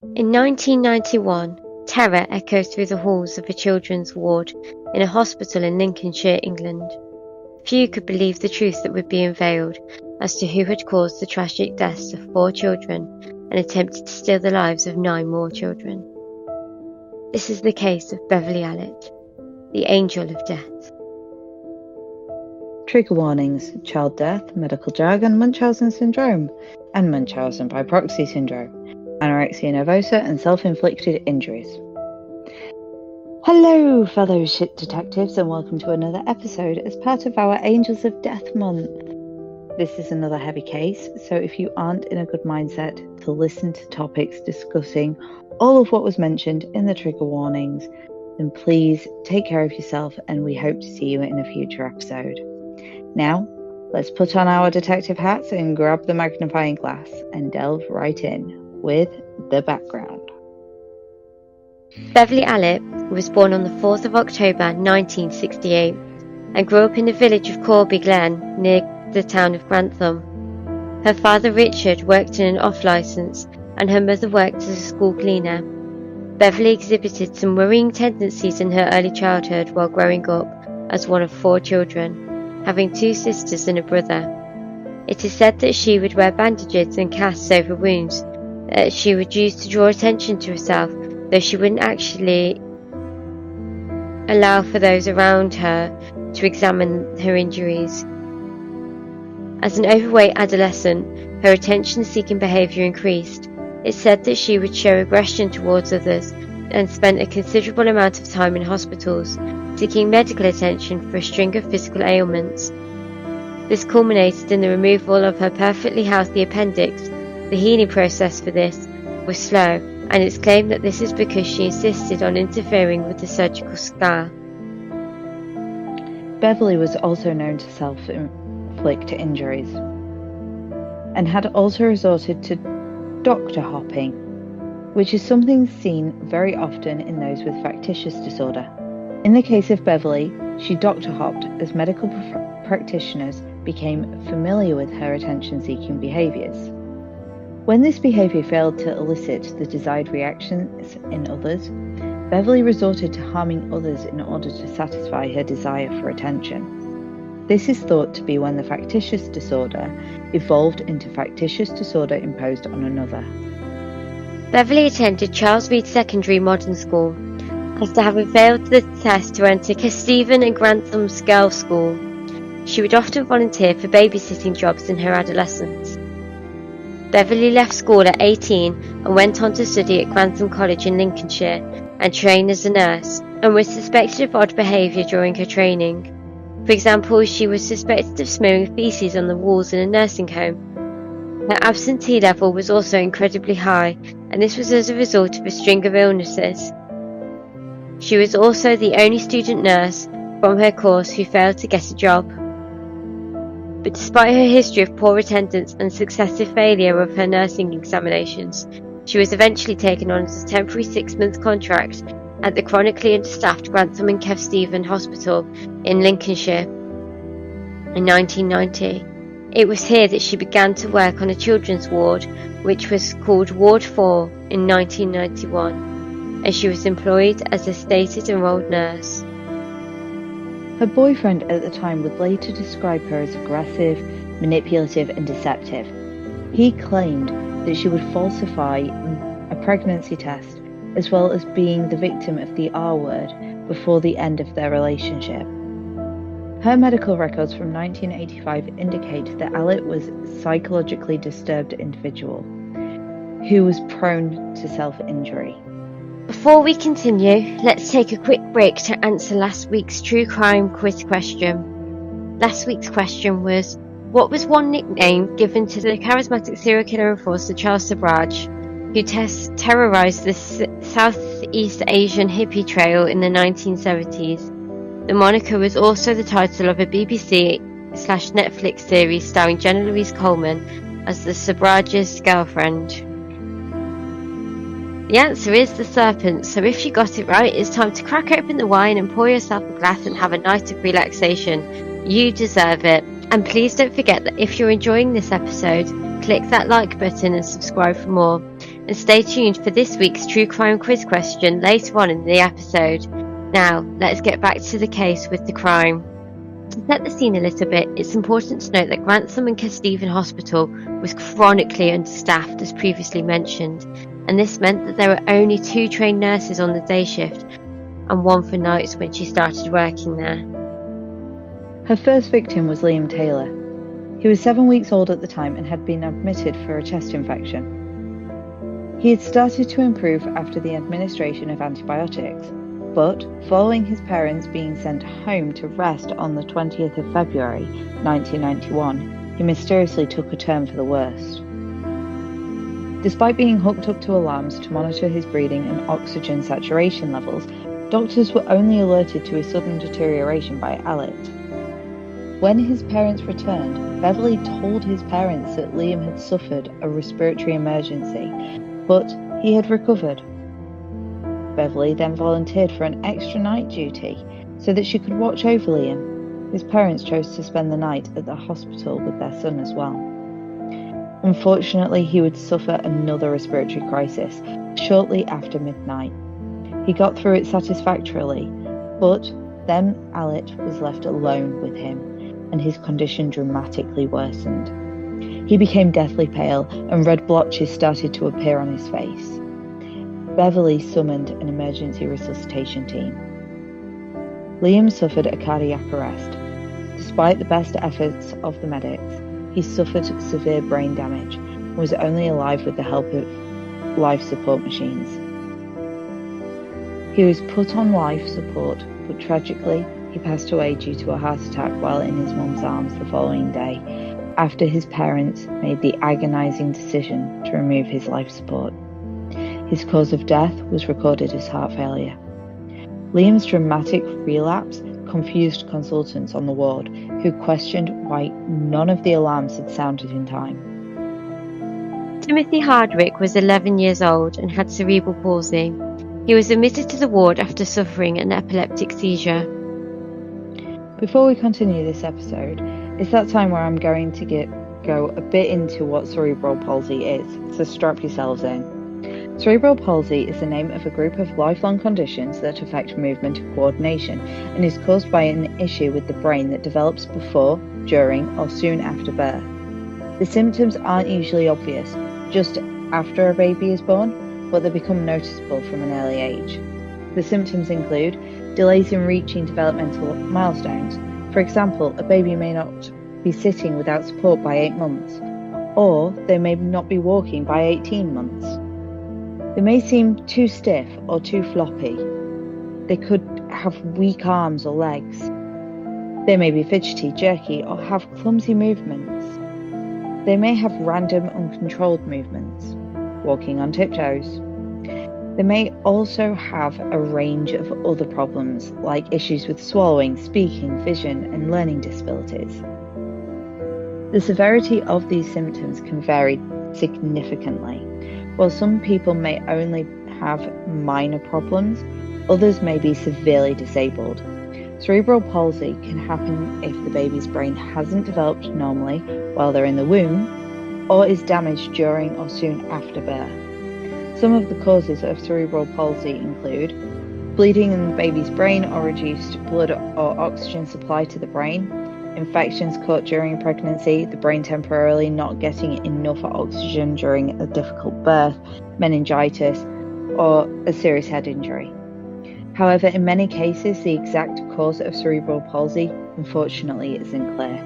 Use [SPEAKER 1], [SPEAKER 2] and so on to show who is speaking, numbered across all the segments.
[SPEAKER 1] In 1991, terror echoed through the halls of a children's ward in a hospital in Lincolnshire, England. Few could believe the truth that would be unveiled as to who had caused the tragic deaths of 4 children and attempted to steal the lives of 9 more children. This is the case of Beverley Allitt, the Angel of Death.
[SPEAKER 2] Trigger warnings: child death, medical jargon, Munchausen syndrome, and Munchausen by proxy syndrome, anorexia nervosa, and self-inflicted injuries. Hello, fellow shit detectives, and welcome to another episode as part of our Angels of Death month. This is another heavy case, so if you aren't in a good mindset to listen to topics discussing all of what was mentioned in the trigger warnings, then please take care of yourself, and we hope to see you in a future episode. Now, let's put on our detective hats and grab the magnifying glass and delve right in with the background.
[SPEAKER 1] Beverley Allitt was born on the 4th of October 1968 and grew up in the village of Corby Glen near the town of Grantham. Her father Richard worked in an off-licence and her mother worked as a school cleaner. Beverley exhibited some worrying tendencies in her early childhood while growing up as one of 4 children, having 2 sisters and a brother. It is said that she would wear bandages and casts over wounds that she would use to draw attention to herself, though she wouldn't actually allow for those around her to examine her injuries. As an overweight adolescent, her attention-seeking behaviour increased. It's said that she would show aggression towards others and spent a considerable amount of time in hospitals, seeking medical attention for a string of physical ailments. This culminated in the removal of her perfectly healthy appendix. The healing process for this was slow, and it's claimed that this is because she insisted on interfering with the surgical scar.
[SPEAKER 2] Beverley was also known to self-inflict injuries, and had also resorted to doctor hopping, which is something seen very often in those with factitious disorder. In the case of Beverley, she doctor hopped as medical practitioners became familiar with her attention-seeking behaviours. When this behaviour failed to elicit the desired reactions in others, Beverley resorted to harming others in order to satisfy her desire for attention. This is thought to be when the factitious disorder evolved into factitious disorder imposed on another.
[SPEAKER 1] Beverley attended Charles Reed Secondary Modern School, after having failed the test to enter Stephen and Grantham's Girls' School. She would often volunteer for babysitting jobs in her adolescence. Beverley left school at 18 and went on to study at Grantham College in Lincolnshire and train as a nurse, and was suspected of odd behaviour during her training. For example, she was suspected of smearing feces on the walls in a nursing home. Her absentee level was also incredibly high, and this was as a result of a string of illnesses. She was also the only student nurse from her course who failed to get a job. But despite her history of poor attendance and successive failure of her nursing examinations, she was eventually taken on as a temporary 6-month contract at the chronically understaffed Grantham and Stephen Hospital in Lincolnshire in 1990. It was here that she began to work on a children's ward, which was called Ward 4 in 1991, and she was employed as a stated enrolled nurse.
[SPEAKER 2] Her boyfriend at the time would later describe her as aggressive, manipulative, and deceptive. He claimed that she would falsify a pregnancy test, as well as being the victim of the R word before the end of their relationship. Her medical records from 1985 indicate that Allitt was a psychologically disturbed individual who was prone to self-injury.
[SPEAKER 1] Before we continue, let's take a quick break to answer last week's True Crime quiz question. Last week's question was, what was one nickname given to the charismatic serial killer enforcer Charles Sabraj, who terrorised the Southeast Asian hippie trail in the 1970s? The moniker was also the title of a BBC/Netflix series starring Jenna Louise Coleman as the Sabraj's girlfriend. The answer is the serpent, so if you got it right, it's time to crack open the wine and pour yourself a glass and have a night of relaxation. You deserve it. And please don't forget that if you're enjoying this episode, click that like button and subscribe for more. and stay tuned for this week's True Crime Quiz question later on in the episode. Now, let's get back to the case with the crime. To set the scene a little bit, it's important to note that Grantham and Kesteven Hospital was chronically understaffed, as previously mentioned, and this meant that there were only 2 trained nurses on the day shift and 1 for nights when she started working there.
[SPEAKER 2] Her first victim was Liam Taylor. He was 7 weeks old at the time and had been admitted for a chest infection. He had started to improve after the administration of antibiotics, but following his parents being sent home to rest on the 20th of February 1991, he mysteriously took a turn for the worst. Despite being hooked up to alarms to monitor his breathing and oxygen saturation levels, doctors were only alerted to his sudden deterioration by Allitt. When his parents returned, Beverley told his parents that Liam had suffered a respiratory emergency, but he had recovered. Beverley then volunteered for an extra night duty so that she could watch over Liam. His parents chose to spend the night at the hospital with their son as well. Unfortunately, he would suffer another respiratory crisis shortly after midnight. He got through it satisfactorily, but then Allitt was left alone with him, and his condition dramatically worsened. He became deathly pale, and red blotches started to appear on his face. Beverley summoned an emergency resuscitation team. Liam suffered a cardiac arrest. Despite the best efforts of the medics, he suffered severe brain damage and was only alive with the help of life support machines. He was put on life support, but tragically, he passed away due to a heart attack while in his mum's arms the following day, after his parents made the agonising decision to remove his life support. His cause of death was recorded as heart failure. Liam's dramatic relapse confused consultants on the ward, who questioned why none of the alarms had sounded in time.
[SPEAKER 1] Timothy Hardwick was 11 years old and had cerebral palsy. He was admitted to the ward after suffering an epileptic seizure.
[SPEAKER 2] Before we continue this episode, it's that time where I'm going to go a bit into what cerebral palsy is, so strap yourselves in. Cerebral palsy is the name of a group of lifelong conditions that affect movement and coordination, and is caused by an issue with the brain that develops before, during, or soon after birth. The symptoms aren't usually obvious just after a baby is born, but they become noticeable from an early age. The symptoms include delays in reaching developmental milestones. For example, a baby may not be sitting without support by 8 months, or they may not be walking by 18 months. They may seem too stiff or too floppy. They could have weak arms or legs. They may be fidgety, jerky, or have clumsy movements. They may have random, uncontrolled movements, walking on tiptoes. They may also have a range of other problems, like issues with swallowing, speaking, vision, and learning disabilities. The severity of these symptoms can vary significantly. While some people may only have minor problems, others may be severely disabled. Cerebral palsy can happen if the baby's brain hasn't developed normally while they're in the womb, or is damaged during or soon after birth. Some of the causes of cerebral palsy include bleeding in the baby's brain or reduced blood or oxygen supply to the brain, infections caught during pregnancy, the brain temporarily not getting enough oxygen during a difficult birth, meningitis, or a serious head injury. However, in many cases, the exact cause of cerebral palsy, unfortunately, isn't clear.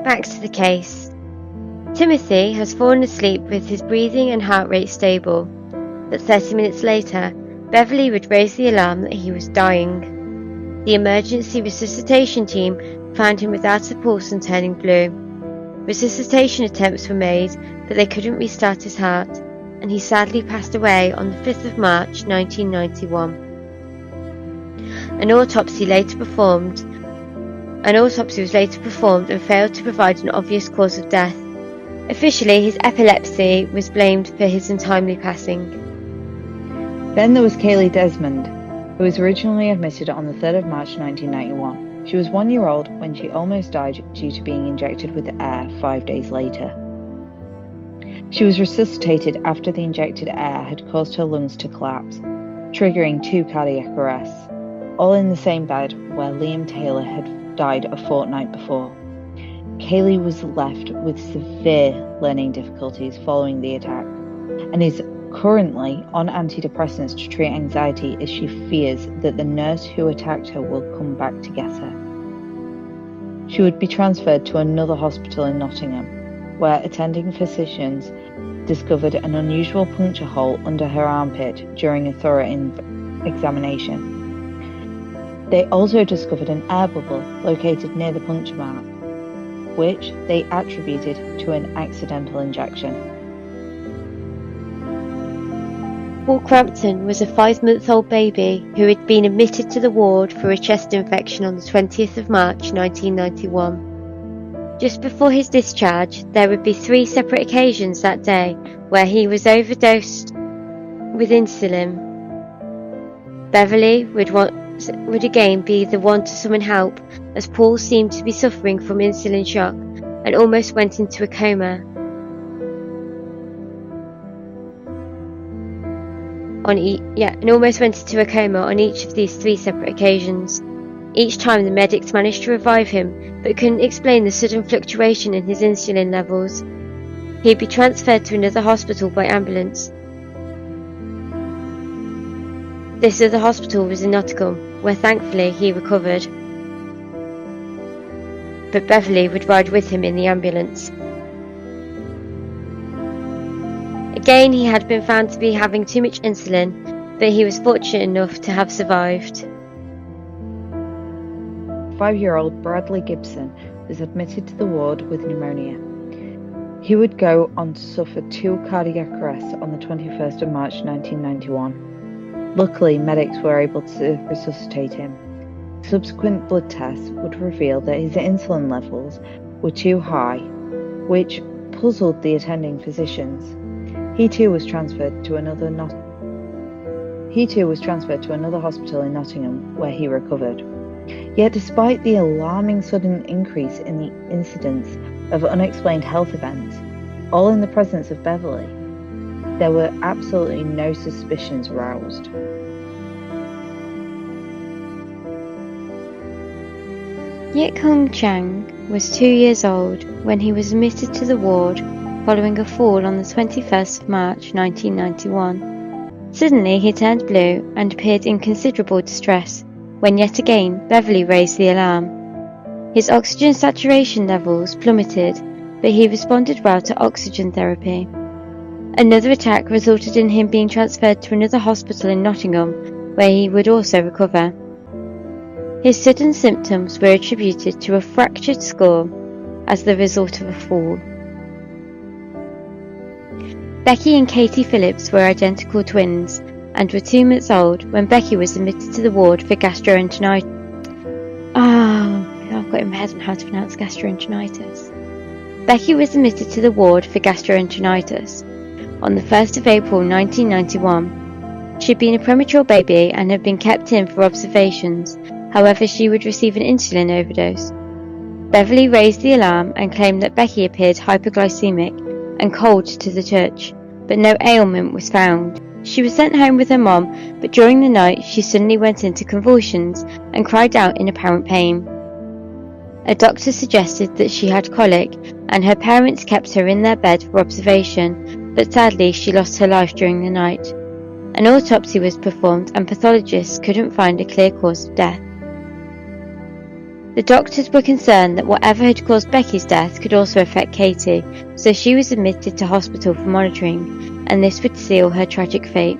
[SPEAKER 1] Back to the case. Timothy has fallen asleep with his breathing and heart rate stable, but 30 minutes later, Beverley would raise the alarm that he was dying. The emergency resuscitation team found him without a pulse and turning blue. Resuscitation attempts were made, but they couldn't restart his heart, and he sadly passed away on the 5th of March 1991. An autopsy was later performed and failed to provide an obvious cause of death. Officially, his epilepsy was blamed for his untimely passing.
[SPEAKER 2] Then there was Kaylee Desmond, who was originally admitted on the 3rd of March 1991. She was 1 year old when she almost died due to being injected with air 5 days later. She was resuscitated after the injected air had caused her lungs to collapse, triggering 2 cardiac arrests, all in the same bed where Liam Taylor had died a fortnight before. Kaylee was left with severe learning difficulties following the attack and is currently on antidepressants to treat anxiety as she fears that the nurse who attacked her will come back to get her. She would be transferred to another hospital in Nottingham, where attending physicians discovered an unusual puncture hole under her armpit during a thorough examination. They also discovered an air bubble located near the puncture mark, which they attributed to an accidental injection.
[SPEAKER 1] Paul Crampton was a 5-month-old baby who had been admitted to the ward for a chest infection on the 20th of March 1991. Just before his discharge, there would be 3 separate occasions that day where he was overdosed with insulin. Beverley would again be the one to summon help, as Paul seemed to be suffering from insulin shock and almost went into a coma. On each of these 3 separate occasions. Each time the medics managed to revive him, but couldn't explain the sudden fluctuation in his insulin levels. He'd be transferred to another hospital by ambulance. This other hospital was in Nottingham, where thankfully he recovered. But Beverley would ride with him in the ambulance. Again, he had been found to be having too much insulin, but he was fortunate enough to have survived.
[SPEAKER 2] 5-year-old Bradley Gibson was admitted to the ward with pneumonia. He would go on to suffer 2 cardiac arrests on the 21st of March 1991. Luckily, medics were able to resuscitate him. Subsequent blood tests would reveal that his insulin levels were too high, which puzzled the attending physicians. He too was transferred to another hospital in Nottingham, where he recovered. Yet despite the alarming sudden increase in the incidence of unexplained health events, all in the presence of Beverley, there were absolutely no suspicions aroused.
[SPEAKER 1] Yik Hung Chang was 2 years old when he was admitted to the ward following a fall on the 21st of March 1991. Suddenly he turned blue and appeared in considerable distress, when yet again Beverley raised the alarm. His oxygen saturation levels plummeted, but he responded well to oxygen therapy. Another attack resulted in him being transferred to another hospital in Nottingham, where he would also recover. His sudden symptoms were attributed to a fractured skull as the result of a fall. Becky and Katie Phillips were identical twins and were 2 months old when Becky was admitted to the ward for gastroenteritis. I've got in my head on how to pronounce gastroenteritis. Becky was admitted to the ward for gastroenteritis on the 1st of April 1991. She had been a premature baby and had been kept in for observations, however she would receive an insulin overdose. Beverley raised the alarm and claimed that Becky appeared hypoglycemic and cold to the touch, but no ailment was found. She was sent home with her mom, but during the night she suddenly went into convulsions and cried out in apparent pain. A doctor suggested that she had colic, and her parents kept her in their bed for observation, but sadly she lost her life during the night. An autopsy was performed and pathologists couldn't find a clear cause of death. The doctors were concerned that whatever had caused Becky's death could also affect Katie, so she was admitted to hospital for monitoring, and this would seal her tragic fate.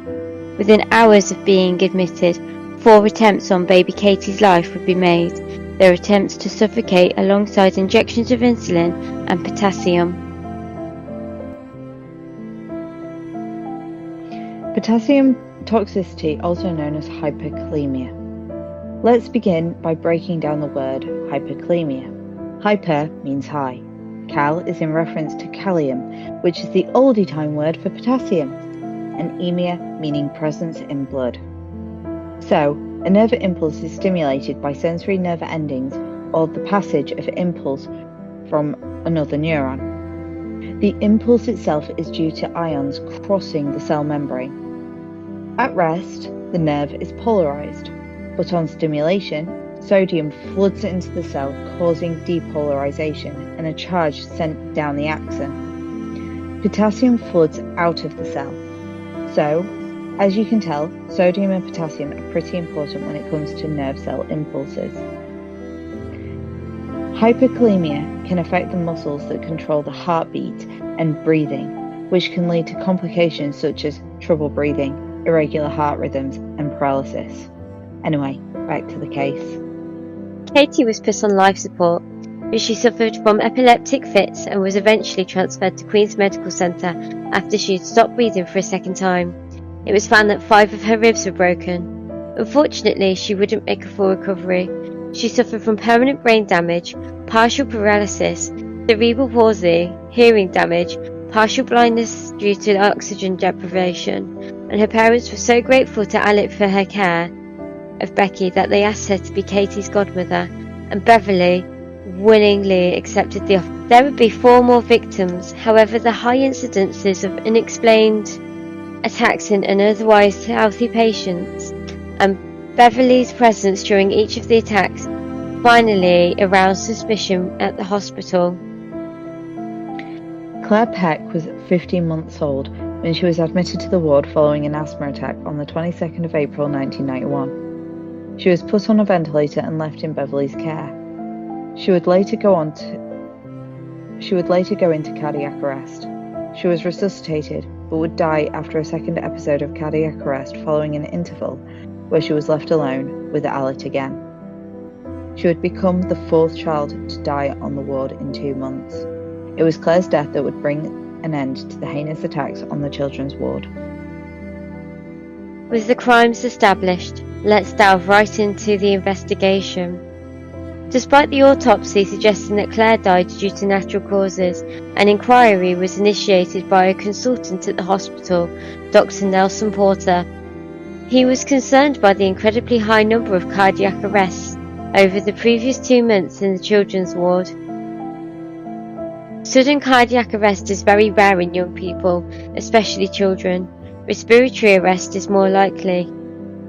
[SPEAKER 1] Within hours of being admitted, 4 attempts on baby Katie's life would be made. Their attempts to suffocate alongside injections of insulin and potassium.
[SPEAKER 2] Potassium toxicity, also known as hyperkalemia. Let's begin by breaking down the word hyperkalemia. Hyper means high. Kal is in reference to kalium, which is the oldie time word for potassium, and emia meaning presence in blood. So, a nerve impulse is stimulated by sensory nerve endings or the passage of impulse from another neuron. The impulse itself is due to ions crossing the cell membrane. At rest, the nerve is polarized, but on stimulation, sodium floods into the cell, causing depolarization and a charge sent down the axon. Potassium floods out of the cell. So, as you can tell, sodium and potassium are pretty important when it comes to nerve cell impulses. Hyperkalemia can affect the muscles that control the heartbeat and breathing, which can lead to complications such as trouble breathing, irregular heart rhythms, and paralysis. Anyway, back to the case.
[SPEAKER 1] Katie was put on life support, but she suffered from epileptic fits and was eventually transferred to Queen's Medical Centre after she had stopped breathing for a second time. It was found that 5 of her ribs were broken. Unfortunately, she wouldn't make a full recovery. She suffered from permanent brain damage, partial paralysis, cerebral palsy, hearing damage, partial blindness due to oxygen deprivation, and her parents were so grateful to Allitt for her care of Becky that they asked her to be Katie's godmother, and Beverley willingly accepted the offer. There would be 4 more victims. However, the high incidences of unexplained attacks in otherwise healthy patients and Beverley's presence during each of the attacks finally aroused suspicion at the hospital.
[SPEAKER 2] Claire Peck was 15 months old when she was admitted to the ward following an asthma attack on the 22nd of April 1991. She was put on a ventilator and left in Beverley's care. She would later go into cardiac arrest. She was resuscitated, but would die after a second episode of cardiac arrest following an interval where she was left alone with Allitt again. She would become the 4th child to die on the ward in 2 months. It was Claire's death that would bring an end to the heinous attacks on the children's ward.
[SPEAKER 1] With the crimes established, let's delve right into the investigation. Despite the autopsy suggesting that Claire died due to natural causes, an inquiry was initiated by a consultant at the hospital, Dr. Nelson Porter. He was concerned by the incredibly high number of cardiac arrests over the previous 2 months in the children's ward. Sudden cardiac arrest is very rare in young people, especially children. Respiratory arrest is more likely.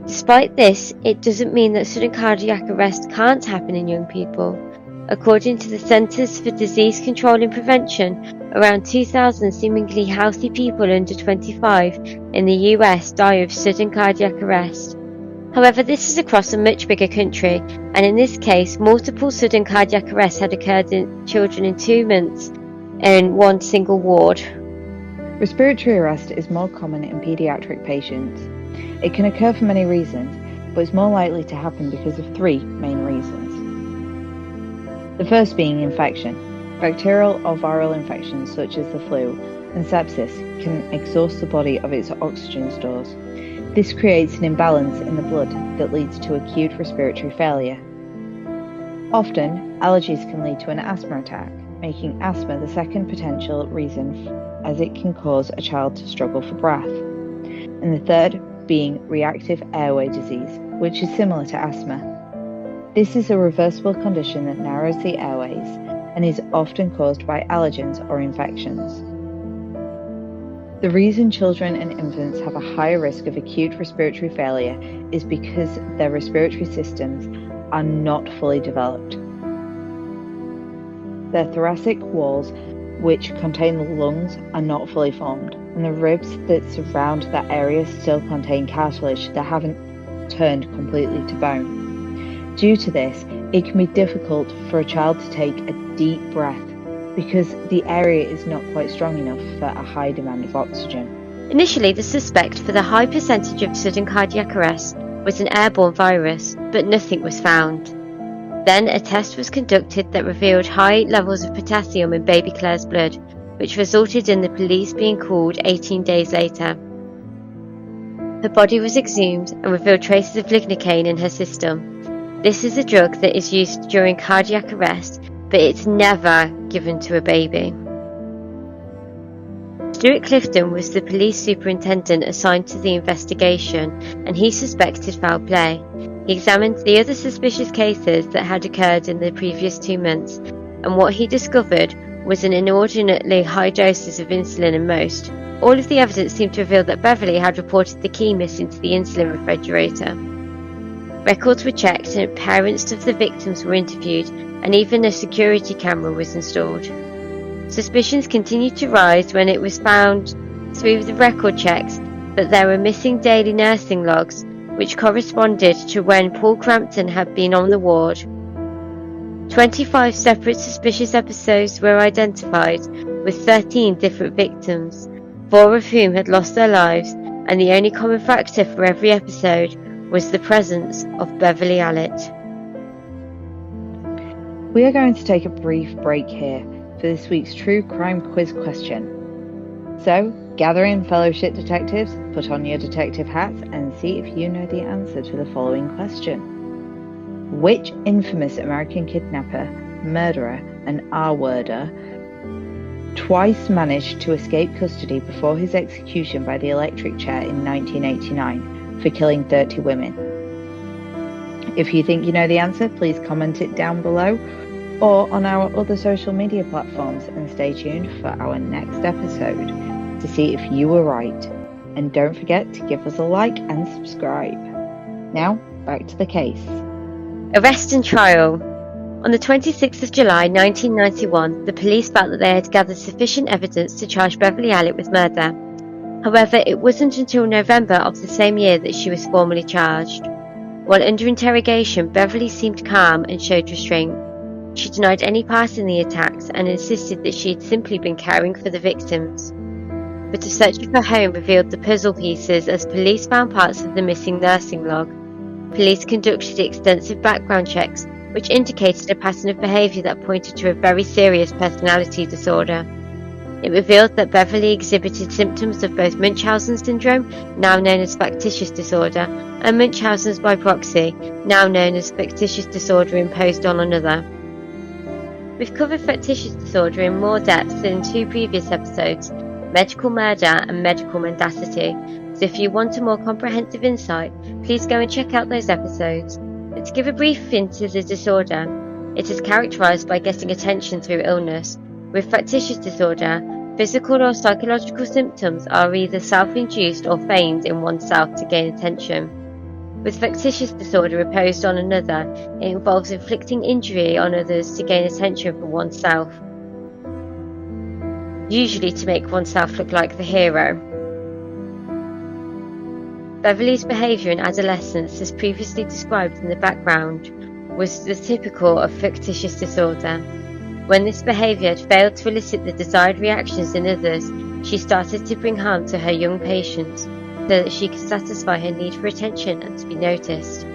[SPEAKER 1] Despite this, it doesn't mean that sudden cardiac arrest can't happen in young people. According to the Centers for Disease Control and Prevention, around 2,000 seemingly healthy people under 25 in the US die of sudden cardiac arrest. However, this is across a much bigger country, and in this case, multiple sudden cardiac arrests had occurred in children in 2 months in one single ward.
[SPEAKER 2] Respiratory arrest is more common in pediatric patients. It can occur for many reasons, but is more likely to happen because of 3 main reasons. The first being infection. Bacterial or viral infections such as the flu and sepsis can exhaust the body of its oxygen stores. This creates an imbalance in the blood that leads to acute respiratory failure. Often, allergies can lead to an asthma attack, making asthma the second potential reason as it can cause a child to struggle for breath. And the third being reactive airway disease, which is similar to asthma. This is a reversible condition that narrows the airways and is often caused by allergens or infections. The reason children and infants have a higher risk of acute respiratory failure is because their respiratory systems are not fully developed. Their thoracic walls, which contain the lungs, are not fully formed, and the ribs that surround that area still contain cartilage that haven't turned completely to bone. Due to this, it can be difficult for a child to take a deep breath because the area is not quite strong enough for a high demand of oxygen.
[SPEAKER 1] Initially, the suspect for the high percentage of sudden cardiac arrest was an airborne virus, but nothing was found. Then a test was conducted that revealed high levels of potassium in baby Claire's blood, which resulted in the police being called 18 days later. Her body was exhumed and revealed traces of lignocaine in her system. This is a drug that is used during cardiac arrest, but it's never given to a baby. Stuart Clifton was the police superintendent assigned to the investigation, and he suspected foul play. He examined the other suspicious cases that had occurred in the previous 2 months, and what he discovered was an inordinately high doses of insulin in most. All of the evidence seemed to reveal that Beverley had reported the key missing to the insulin refrigerator. Records were checked and parents of the victims were interviewed, and even a security camera was installed. Suspicions continued to rise when it was found through the record checks that there were missing daily nursing logs, which corresponded to when Paul Crampton had been on the ward. 25 separate suspicious episodes were identified, with 13 different victims, 4 of whom had lost their lives, and the only common factor for every episode was the presence of Beverley Allitt.
[SPEAKER 2] We are going to take a brief break here for this week's True Crime Quiz question. So, gather in, fellowship detectives, put on your detective hats, and see if you know the answer to the following question. Which infamous American kidnapper, murderer, and R-worder twice managed to escape custody before his execution by the electric chair in 1989 for killing 30 women? If you think you know the answer, please comment it down below or on our other social media platforms, and stay tuned for our next episode to see if you were right. And don't forget to give us a like and subscribe. Now, back to the case.
[SPEAKER 1] Arrest and trial. On the 26th of July 1991, the police felt that they had gathered sufficient evidence to charge Beverley Allitt with murder. However, it wasn't until November of the same year that she was formally charged. While under interrogation, Beverley seemed calm and showed restraint. She denied any part in the attacks and insisted that she had simply been caring for the victims. But a search of her home revealed the puzzle pieces as police found parts of the missing nursing log. Police conducted extensive background checks, which indicated a pattern of behaviour that pointed to a very serious personality disorder. It revealed that Beverley exhibited symptoms of both Munchausen syndrome, now known as factitious disorder, and Munchausen's by proxy, now known as factitious disorder imposed on another. We've covered factitious disorder in more depth in 2 previous episodes, medical murder and medical mendacity, so if you want a more comprehensive insight, please go and check out those episodes. And to give a brief into the disorder, it is characterised by getting attention through illness. With factitious disorder, physical or psychological symptoms are either self-induced or feigned in oneself to gain attention. With factitious disorder imposed on another, it involves inflicting injury on others to gain attention for oneself, usually to make oneself look like the hero. Beverley's behaviour in adolescence, as previously described in the background, was the typical of factitious disorder. When this behaviour had failed to elicit the desired reactions in others, she started to bring harm to her young patients, so that she could satisfy her need for attention and to be noticed.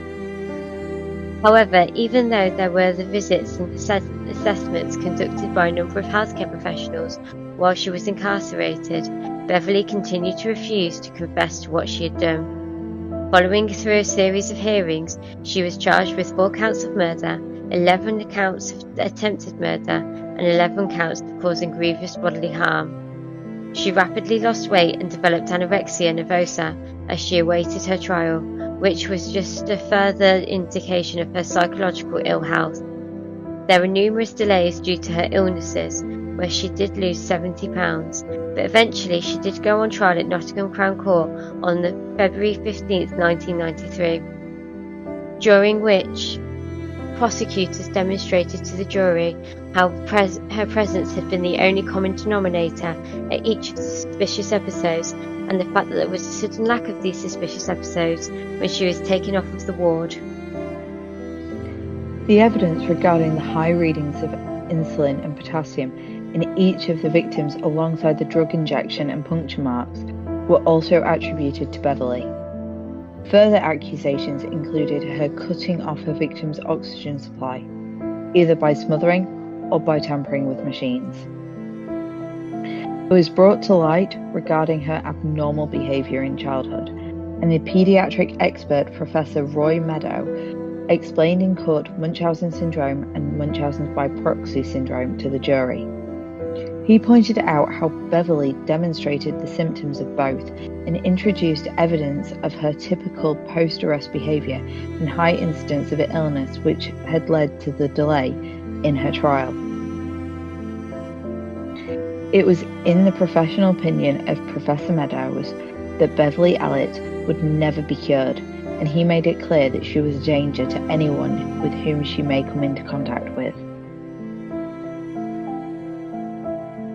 [SPEAKER 1] However, even though there were the visits and assessments conducted by a number of healthcare professionals while she was incarcerated, Beverley continued to refuse to confess to what she had done. Following through a series of hearings, she was charged with 4 counts of murder, 11 counts of attempted murder, and 11 counts of causing grievous bodily harm. She rapidly lost weight and developed anorexia nervosa as she awaited her trial, which was just a further indication of her psychological ill health. There were numerous delays due to her illnesses, where she did lose 70 pounds, but eventually she did go on trial at Nottingham Crown Court on the February 15th, 1993, during which prosecutors demonstrated to the jury how her presence had been the only common denominator at each of the suspicious episodes, and the fact that there was a sudden lack of these suspicious episodes when she was taken off of the ward.
[SPEAKER 2] The evidence regarding the high readings of insulin and potassium in each of the victims, alongside the drug injection and puncture marks, were also attributed to Beverley. Further accusations included her cutting off her victims' oxygen supply, either by smothering or by tampering with machines. It was brought to light regarding her abnormal behaviour in childhood, and the paediatric expert Professor Roy Meadow explained in court Munchausen syndrome and Munchausen's by proxy syndrome to the jury. He pointed out how Beverley demonstrated the symptoms of both and introduced evidence of her typical post-arrest behaviour and high incidence of illness, which had led to the delay in her trial. It was in the professional opinion of Professor Meadows that Beverley Allitt would never be cured, and he made it clear that she was a danger to anyone with whom she may come into contact with.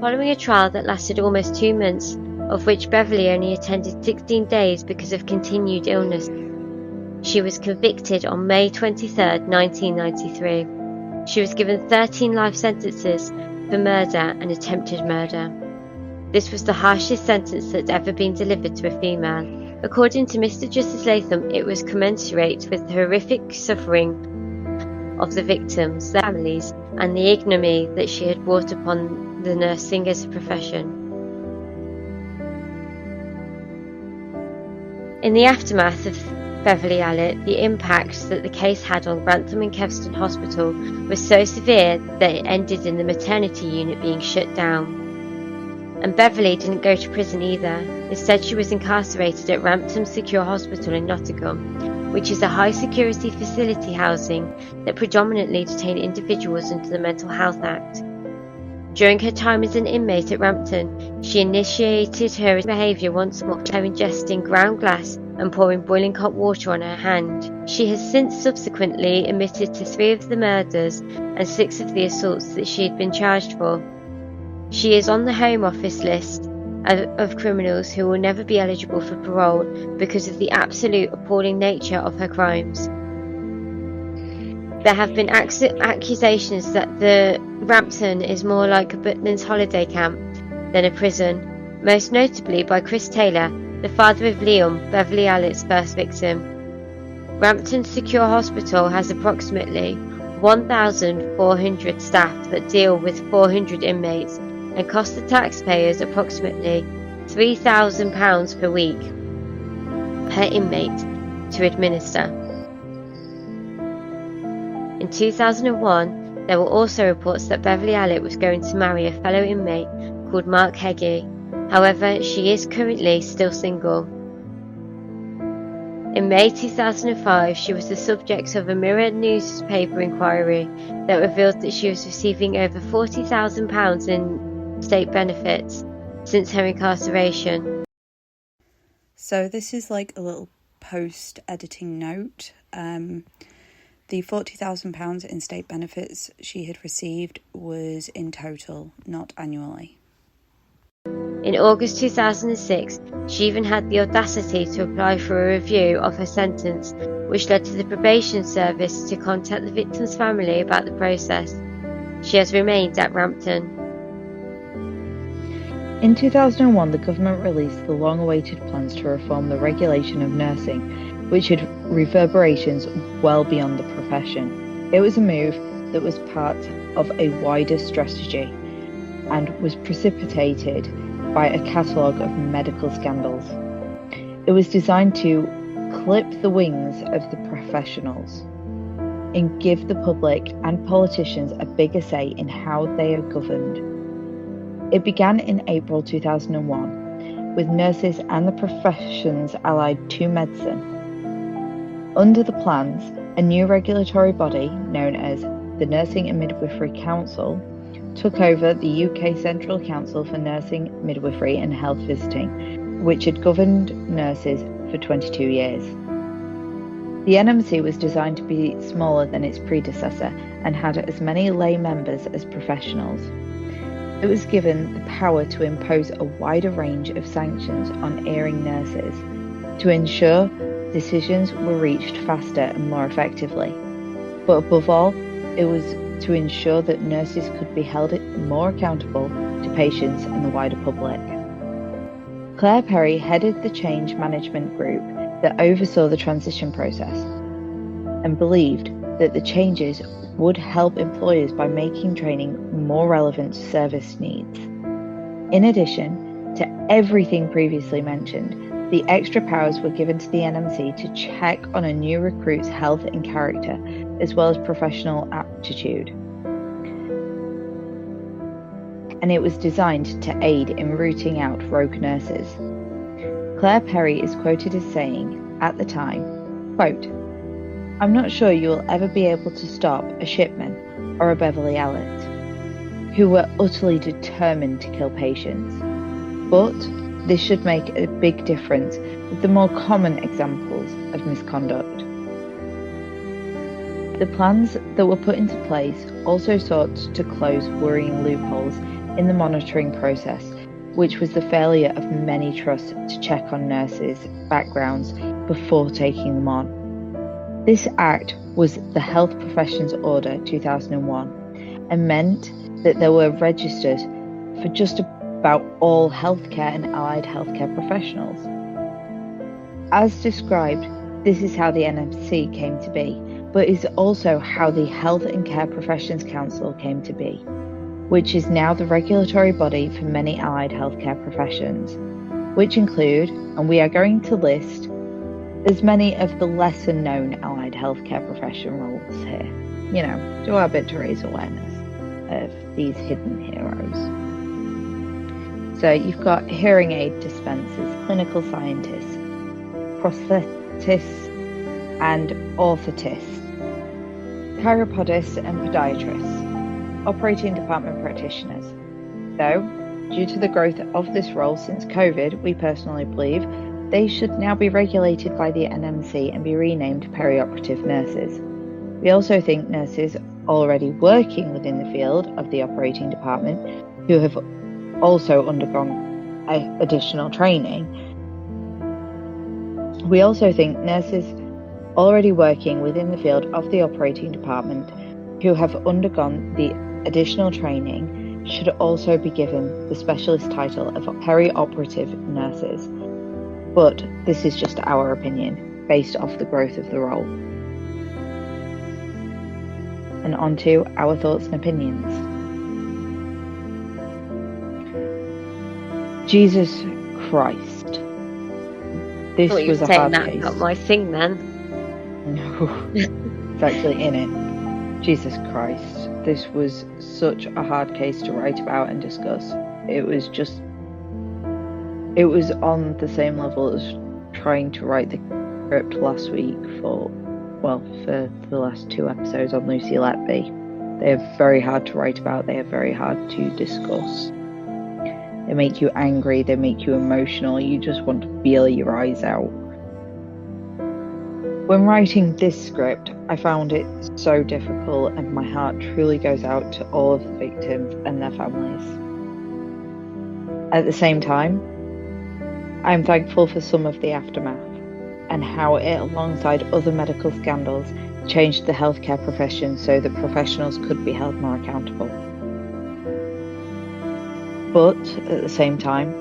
[SPEAKER 1] Following a trial that lasted almost 2 months, of which Beverley only attended 16 days because of continued illness, she was convicted on May 23, 1993. She was given 13 life sentences for murder and attempted murder. This was the harshest sentence that's ever been delivered to a female. According to Mr. Justice Latham, it was commensurate with the horrific suffering of the victims, their families, and the ignominy that she had brought upon the nursing as a profession. In the aftermath of Beverley Allitt, the impact that the case had on Grantham and Kevston Hospital was so severe that it ended in the maternity unit being shut down. And Beverley didn't go to prison either. Instead, she was incarcerated at Rampton Secure Hospital in Nottingham, which is a high-security facility housing that predominantly detain individuals under the Mental Health Act. During her time as an inmate at Rampton, she initiated her behaviour once more by ingesting ground glass and pouring boiling hot water on her hand. She has since subsequently admitted to 3 of the murders and 6 of the assaults that she had been charged for. She is on the Home Office list of criminals who will never be eligible for parole because of the absolute appalling nature of her crimes. There have been accusations that the Rampton is more like a Butlins holiday camp than a prison, most notably by Chris Taylor, the father of Liam, Beverley Allitt's first victim. Rampton Secure Hospital has approximately 1,400 staff that deal with 400 inmates and cost the taxpayers approximately £3,000 per week per inmate to administer. In 2001, there were also reports that Beverley Allitt was going to marry a fellow inmate called Mark Heggie. However, she is currently still single. In May 2005, she was the subject of a Mirror newspaper inquiry that revealed that she was receiving over £40,000 in state benefits since her incarceration.
[SPEAKER 3] So this is like a little post-editing note. The £40,000 in state benefits she had received was in total, not annually.
[SPEAKER 1] In August 2006, she even had the audacity to apply for a review of her sentence, which led to the probation service to contact the victim's family about the process. She has remained at Rampton.
[SPEAKER 2] In 2001, the government released the long-awaited plans to reform the regulation of nursing, which had reverberations well beyond the profession. It was a move that was part of a wider strategy and was precipitated by a catalogue of medical scandals. It was designed to clip the wings of the professionals and give the public and politicians a bigger say in how they are governed. It began in April 2001 with nurses and the professions allied to medicine. Under the plans, a new regulatory body known as the Nursing and Midwifery Council took over the UK Central Council for Nursing, Midwifery and Health Visiting, which had governed nurses for 22 years. The NMC was designed to be smaller than its predecessor and had as many lay members as professionals. It was given the power to impose a wider range of sanctions on erring nurses to ensure decisions were reached faster and more effectively. But above all, it was to ensure that nurses could be held more accountable to patients and the wider public. Claire Perry headed the change management group that oversaw the transition process and believed that the changes would help employers by making training more relevant to service needs. In addition to everything previously mentioned, the extra powers were given to the NMC to check on a new recruit's health and character, as well as professional aptitude. And it was designed to aid in rooting out rogue nurses. Claire Perry is quoted as saying, at the time, quote, "I'm not sure you will ever be able to stop a Shipman or a Beverley Allitt." who were utterly determined to kill patients. But this should make a big difference with the more common examples of misconduct. The plans that were put into place also sought to close worrying loopholes in the monitoring process, which was the failure of many trusts to check on nurses' backgrounds before taking them on. This act was the Health Professions Order 2001 and meant that they were registered for just about all healthcare and allied healthcare professionals. As described, this is how the NMC came to be, but is also how the Health and Care Professions Council came to be, which is now the regulatory body for many allied healthcare professions, which include, and we are going to list, as many of the lesser known allied healthcare profession roles here. You know, do our bit to raise awareness of these hidden heroes. So you've got hearing aid dispensers, clinical scientists, prosthetists and orthotists, chiropodists and podiatrists, operating department practitioners. Though, due to the growth of this role since COVID, we personally believe they should now be regulated by the NMC and be renamed perioperative nurses. We also think nurses already working within the field of the operating department, who have also undergone additional training. We also think nurses already working within the field of the operating department who have undergone the additional training should also be given the specialist title of perioperative nurses. But this is just our opinion, based off the growth of the role. And on to our thoughts and opinions. Jesus Christ. This was a hard case.
[SPEAKER 1] Not my thing then.
[SPEAKER 2] No, it's actually in it. Jesus Christ. This was such a hard case to write about and discuss. It was on the same level as trying to write the script last week for the last 2 episodes on Lucy Letby. They are very hard to write about, they are very hard to discuss. They make you angry, they make you emotional, you just want to bawl your eyes out. When writing this script, I found it so difficult, and my heart truly goes out to all of the victims and their families. At the same time, I'm thankful for some of the aftermath and how it, alongside other medical scandals, changed the healthcare profession so that professionals could be held more accountable. But at the same time,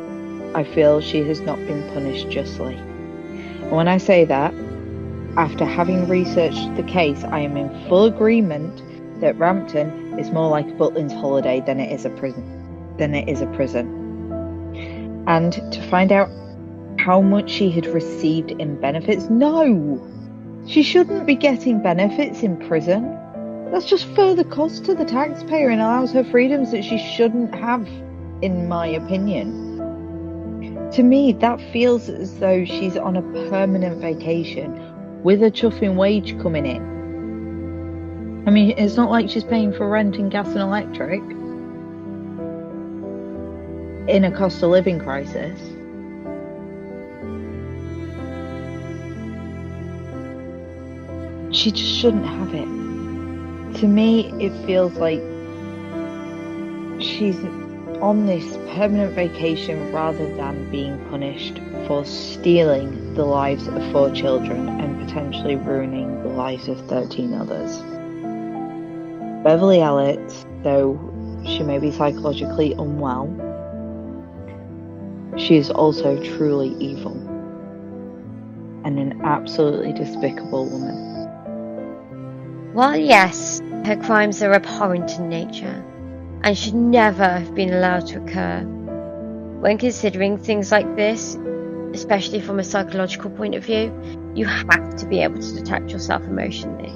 [SPEAKER 2] I feel she has not been punished justly. And when I say that, after having researched the case, I am in full agreement that Rampton is more like Butlins Holiday than it is a prison. And to find out how much she had received in benefits, no! She shouldn't be getting benefits in prison. That's just further cost to the taxpayer and allows her freedoms that she shouldn't have, in my opinion. To me, that feels as though she's on a permanent vacation with a chuffing wage coming in. I mean, it's not like she's paying for rent and gas and electric in a cost of living crisis. She just shouldn't have it. To me, it feels like she's on this permanent vacation rather than being punished for stealing the lives of 4 children and potentially ruining the lives of 13 others. Beverley Allitt, though she may be psychologically unwell, she is also truly evil and an absolutely despicable woman.
[SPEAKER 1] While yes, her crimes are abhorrent in nature and should never have been allowed to occur, when considering things like this, especially from a psychological point of view, you have to be able to detach yourself emotionally.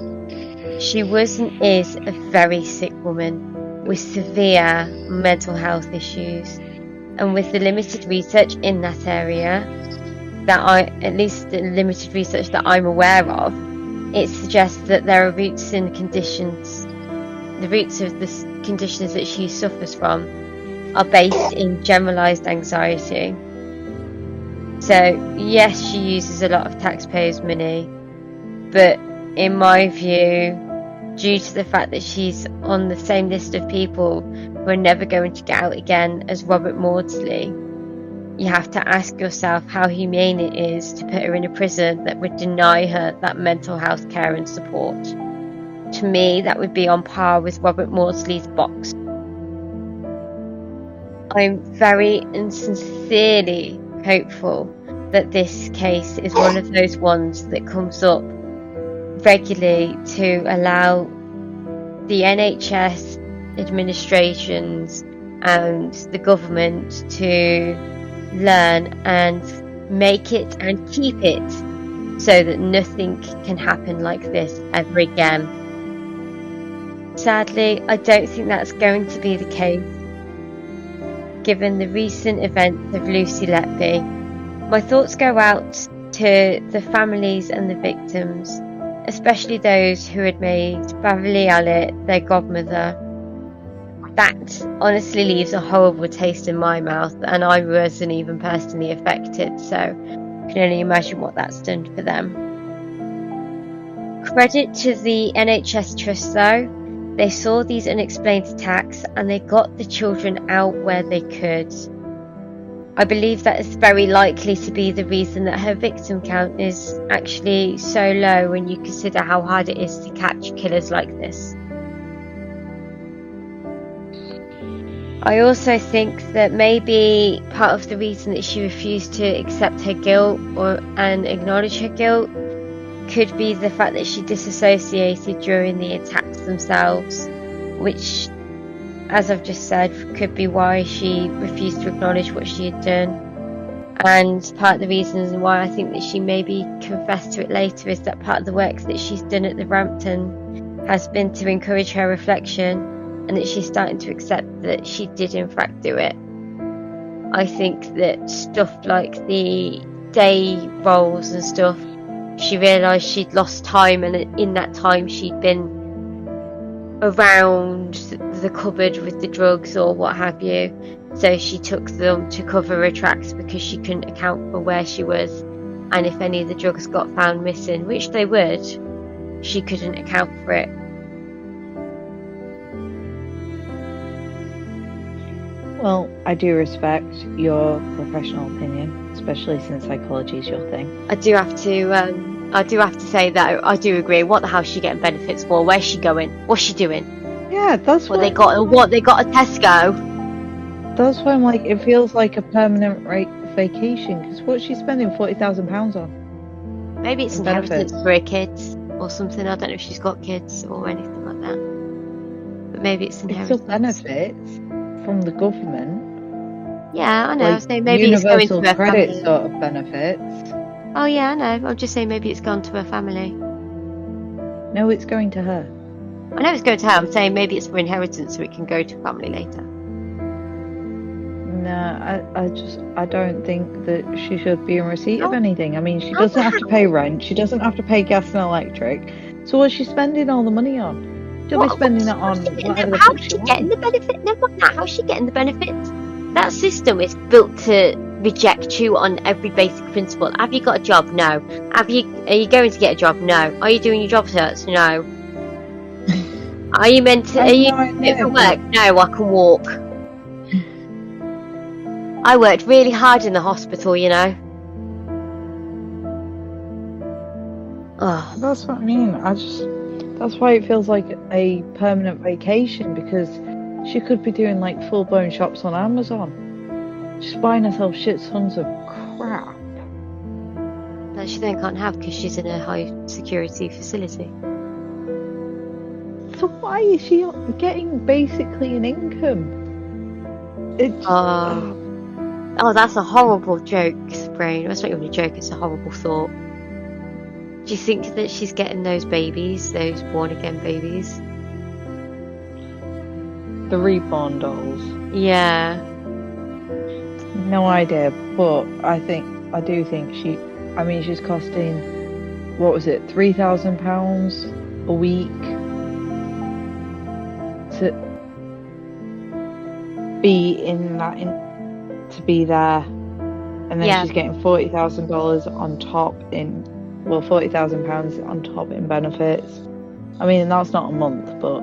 [SPEAKER 1] She was and is a very sick woman with severe mental health issues, and with the limited research in that area, at least the limited research that I'm aware of, it suggests that there are roots in conditions the roots of the conditions that she suffers from are based in generalised anxiety. So yes, she uses a lot of taxpayers' money, but in my view, due to the fact that she's on the same list of people who are never going to get out again as Robert Maudsley, you have to ask yourself how humane it is to put her in a prison that would deny her that mental health care and support. To me, that would be on par with Robert Maudsley's box. I'm very and sincerely hopeful that this case is one of those ones that comes up regularly to allow the NHS administrations and the government to learn and make it and keep it so that nothing can happen like this ever again. Sadly, I don't think that's going to be the case, given the recent events of Lucy Letby. My thoughts go out to the families and the victims, especially those who had made Beverley Allitt their godmother. That honestly leaves a horrible taste in my mouth, and I wasn't even personally affected, so I can only imagine what that's done for them. Credit to the NHS Trust though, they saw these unexplained attacks and they got the children out where they could. I believe that is very likely to be the reason that her victim count is actually so low when you consider how hard it is to catch killers like this. I also think that maybe part of the reason that she refused to accept her guilt and acknowledge her guilt could be the fact that she disassociated during the attacks themselves, which, as I've just said, could be why she refused to acknowledge what she had done. And part of the reasons why I think that she maybe confessed to it later is that part of the work that she's done at the Rampton has been to encourage her reflection, and that she's starting to accept that she did in fact do it. I think that stuff like the day roles and stuff, she realised she'd lost time, and in that time she'd been around the cupboard with the drugs or what have you, so she took them to cover her tracks because she couldn't account for where she was, and if any of the drugs got found missing, which they would, she couldn't account for it.
[SPEAKER 2] Well, I do respect your professional opinion, especially since psychology is your thing.
[SPEAKER 1] I do have to say that I do agree. What the hell is she getting benefits for? Where's she going? What's she doing?
[SPEAKER 2] Yeah, that's
[SPEAKER 1] what they got a Tesco.
[SPEAKER 2] That's why I'm like, it feels like a permanent vacation, because what's she spending £40,000 on?
[SPEAKER 1] Maybe it's inheritance for her kids or something. I don't know if she's got kids or anything like that. But maybe it's inheritance.
[SPEAKER 2] It's still benefits from the government.
[SPEAKER 1] Yeah, I know.
[SPEAKER 2] Like
[SPEAKER 1] so maybe it's going to her
[SPEAKER 2] credit
[SPEAKER 1] family.
[SPEAKER 2] Sort of benefits.
[SPEAKER 1] Oh yeah, I know. I'm just saying maybe it's gone to her family.
[SPEAKER 2] No, it's going to her.
[SPEAKER 1] I know it's going to her. I'm saying maybe it's for inheritance so it can go to family later.
[SPEAKER 2] No, I don't think that she should be in receipt of anything. I mean, she doesn't have to pay rent. She doesn't have to pay gas and electric. So what's she spending all the money on? She'll be spending it on whatever the fuck she wants.
[SPEAKER 1] Getting the benefit? Never mind that. How's she getting the benefits? That system is built to reject you on every basic principle. Have you got a job? No. Are you going to get a job? No. Are you doing your job search? No. Are you fit for work? No, I can walk. I worked really hard in the hospital, you know. Oh.
[SPEAKER 2] That's what I mean. That's why it feels like a permanent vacation, because she could be doing like full-blown shops on Amazon. She's buying herself shit tons of crap.
[SPEAKER 1] That she then can't have because she's in a high-security facility.
[SPEAKER 2] So why is she getting basically an income?
[SPEAKER 1] Oh, that's a horrible joke, Brain. That's not even a joke, it's a horrible thought. Do you think that she's getting those babies, those born-again babies?
[SPEAKER 2] The reborn dolls?
[SPEAKER 1] Yeah.
[SPEAKER 2] No idea, but I do think she's costing, what was it, £3,000 a week? to be to be there, and then she's getting $40,000 on top £40,000 on top in benefits. I mean, that's not a month, but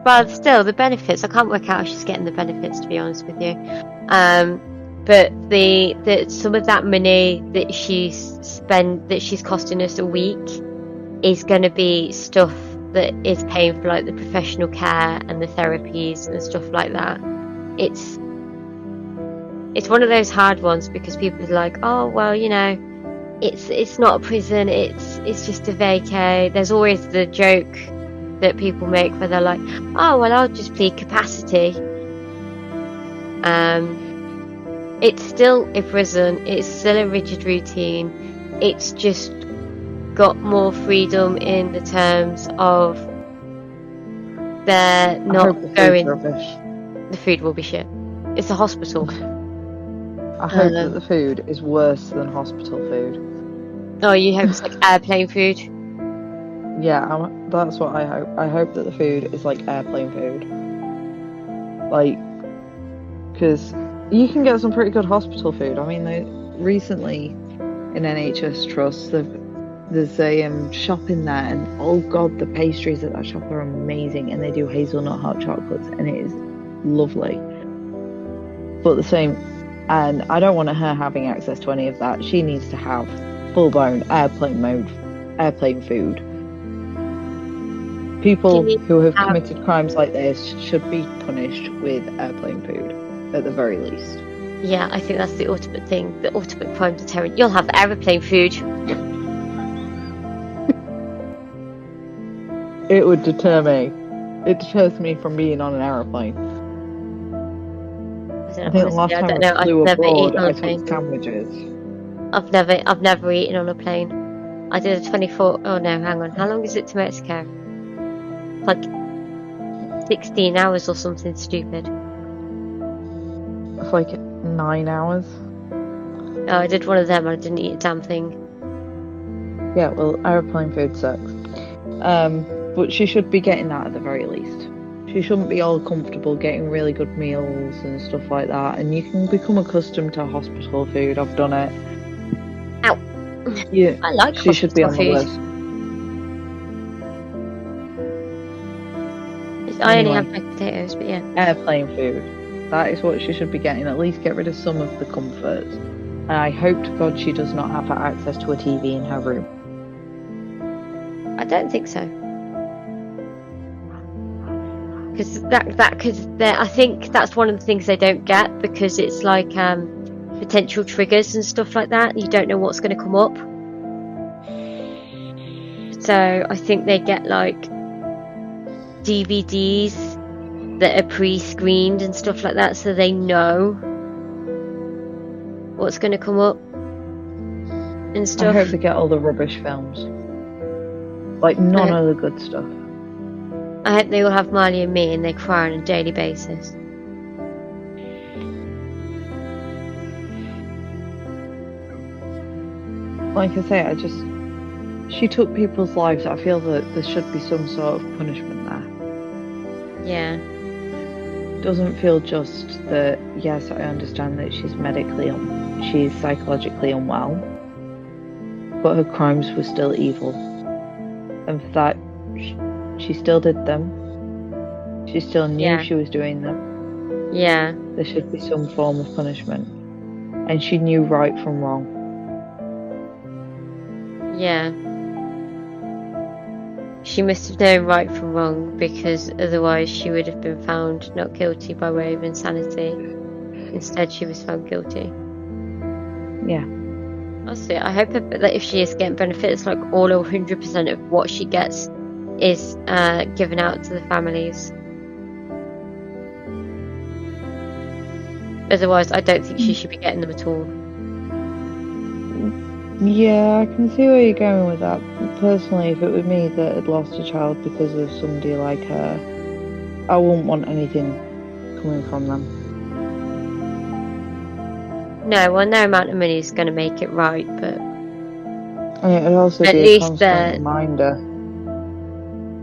[SPEAKER 1] but still, the benefits. I can't work out how she's getting the benefits, to be honest with you. But the some of that money that she's costing us a week is going to be stuff that is paying for like the professional care and the therapies and stuff like that. It's one of those hard ones because people are like, oh well, you know, it's not a prison, it's just a vacay. There's always the joke that people make where they're like, oh well, I'll just plead capacity. It's still a prison, it's still a rigid routine, it's just got more freedom in the terms of they're not going. The food will be shit. It's a hospital.
[SPEAKER 2] I hope that the food is worse than hospital food.
[SPEAKER 1] Oh, you hope it's like airplane food?
[SPEAKER 2] Yeah, that's what I hope. I hope that the food is like airplane food. Like, because you can get some pretty good hospital food. I mean, recently in NHS Trust, there's a shop in there, and oh god, the pastries at that shop are amazing, and they do hazelnut hot chocolates, and it is lovely. But the same, and I don't want her having access to any of that. She needs to have full-blown airplane food. People who have committed crimes like this should be punished with airplane food, at the very least.
[SPEAKER 1] Yeah, I think that's the ultimate thing, the ultimate crime deterrent. You'll have aeroplane food.
[SPEAKER 2] It would deter me. It deters me from being on an aeroplane. I think the last time I flew abroad, I took sandwiches.
[SPEAKER 1] I've never eaten on a plane. I did a 24. Oh no, hang on. How long is it to Mexico? Like 16 hours or something stupid.
[SPEAKER 2] It's like 9 hours.
[SPEAKER 1] Oh, I did one of them and I didn't eat a damn thing.
[SPEAKER 2] Yeah, well, aeroplane food sucks. But she should be getting that at the very least. She shouldn't be all comfortable getting really good meals and stuff like that. And you can become accustomed to hospital food. I've done it.
[SPEAKER 1] Ow.
[SPEAKER 2] Yeah,
[SPEAKER 1] I like
[SPEAKER 2] she should be on
[SPEAKER 1] food.
[SPEAKER 2] the list.
[SPEAKER 1] I only have baked potatoes, but yeah.
[SPEAKER 2] Airplane food. That is what she should be getting. At least get rid of some of the comforts. And I hope to God she does not have access to a TV in her room.
[SPEAKER 1] I don't think so. Because I think that's one of the things they don't get, because it's like potential triggers and stuff like that. You don't know what's going to come up. So I think they get like DVDs that are pre-screened and stuff like that, so they know what's going to come up and stuff.
[SPEAKER 2] I hope they get all the rubbish films. Like none of the good stuff.
[SPEAKER 1] I hope they all have Marley and Me and they cry on a daily basis.
[SPEAKER 2] Like I say, she took people's lives. I feel that there should be some sort of punishment there.
[SPEAKER 1] Yeah.
[SPEAKER 2] It doesn't feel just that, yes, I understand that she's she's psychologically unwell, but her crimes were still evil. And for that, she still did them. She still knew she was doing them.
[SPEAKER 1] Yeah.
[SPEAKER 2] There should be some form of punishment. And she knew right from wrong.
[SPEAKER 1] Yeah. She must have known right from wrong, because otherwise she would have been found not guilty by way of insanity. Instead, she was found guilty.
[SPEAKER 2] Yeah.
[SPEAKER 1] That's it. I hope that if she is getting benefits, like all 100% of what she gets is given out to the families. Otherwise, I don't think she should be getting them at all.
[SPEAKER 2] Yeah, I can see where you're going with that. Personally, if it were me that had lost a child because of somebody like her, I wouldn't want anything coming from them.
[SPEAKER 1] No, well, no amount of money is going to make it right, but...
[SPEAKER 2] And it would also
[SPEAKER 1] at
[SPEAKER 2] be
[SPEAKER 1] least
[SPEAKER 2] a constant reminder.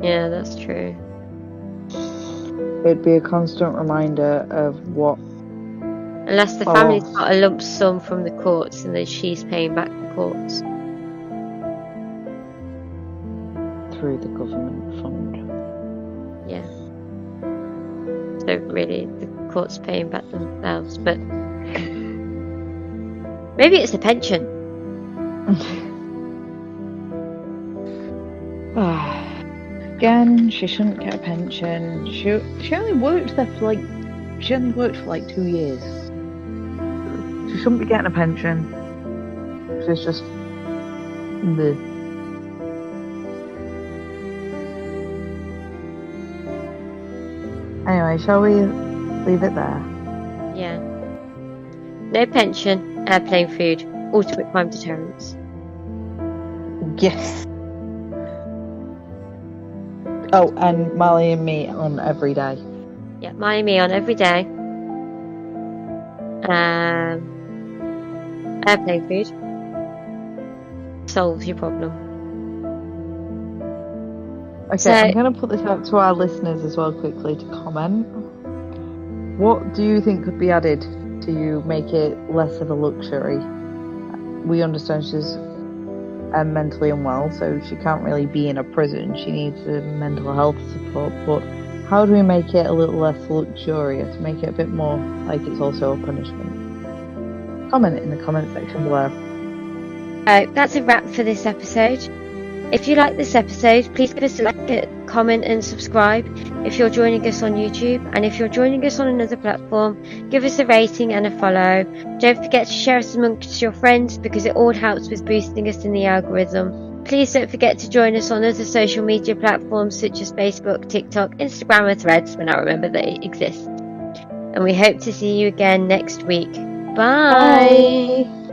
[SPEAKER 1] Yeah, that's true.
[SPEAKER 2] it'd be a constant reminder of what.
[SPEAKER 1] Unless the family's got a lump sum from the courts and then she's paying back the courts.
[SPEAKER 2] Through the government fund.
[SPEAKER 1] Yeah. So really, the court's paying back themselves, but maybe it's a pension.
[SPEAKER 2] Again, she shouldn't get a pension. She only worked there for 2 years. She shouldn't be getting a pension. She's just the. Anyway, shall we leave it there?
[SPEAKER 1] Yeah. No pension, airplane food, ultimate crime deterrence.
[SPEAKER 2] Yes. Oh, and Molly and me on every day.
[SPEAKER 1] Yeah, Molly and me on every day. Airplane food solves your problem.
[SPEAKER 2] Okay,
[SPEAKER 1] So,
[SPEAKER 2] I'm going to put this out to our listeners as well quickly to comment. What do you think could be added to make it less of a luxury? We understand she's mentally unwell, so she can't really be in a prison. She needs mental health support, but how do we make it a little less luxurious? Make it a bit more like it's also a punishment? Comment in the comment section below.
[SPEAKER 1] that's a wrap for this episode. If you like this episode, please give us a like, comment and subscribe if you're joining us on YouTube, and if you're joining us on another platform, give us a rating and a follow. Don't forget to share us amongst your friends because it all helps with boosting us in the algorithm. Please don't forget to join us on other social media platforms such as Facebook, TikTok, Instagram and Threads when I remember they exist. And we hope to see you again next week. Bye.
[SPEAKER 2] Bye.